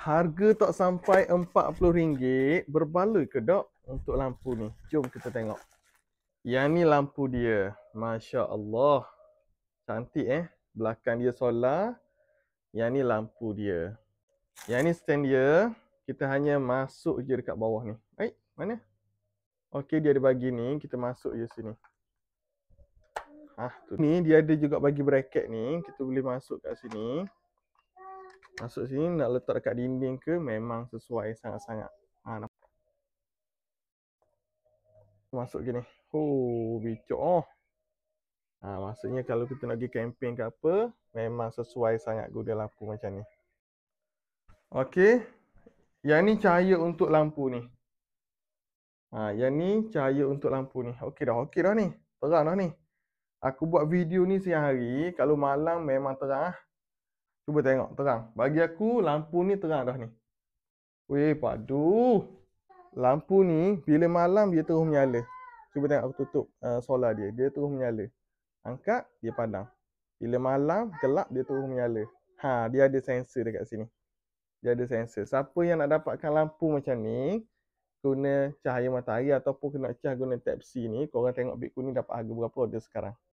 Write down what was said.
Harga tak sampai RM40. Berbaloi ke dok untuk lampu ni? Jom kita tengok. Yang ni lampu dia. Masya Allah. Cantik Belakang dia solar. Yang ni lampu dia. Yang ni stand dia. Kita hanya masuk je dekat bawah ni. Baik, mana? Okey, dia ada bagi ni. Kita masuk je sini. Tu. Ni dia ada juga bagi bracket ni. Kita boleh masuk kat sini. Masuk sini nak letak dekat dinding ke, memang sesuai sangat-sangat. Masuk gini. Bicok. Maksudnya kalau kita nak pergi camping ke apa, memang sesuai sangat guna lampu macam ni. Okey. Yang ni cahaya untuk lampu ni. Yang ni cahaya untuk lampu ni. Okey dah ni. Terang dah ni. Aku buat video ni siang hari, kalau malam memang terang. Cuba tengok, terang. Bagi aku, lampu ni terang dah ni. Weh, padu. Lampu ni, bila malam dia terus menyala. Cuba tengok aku tutup solar dia. Dia terus menyala. Angkat, dia padam. Bila malam, gelap, dia terus menyala. Dia ada sensor dekat sini. Dia ada sensor. Siapa yang nak dapatkan lampu macam ni, guna cahaya matahari ataupun kena cas guna Type C ni, korang tengok Bitcoin ni dapat harga berapa order sekarang.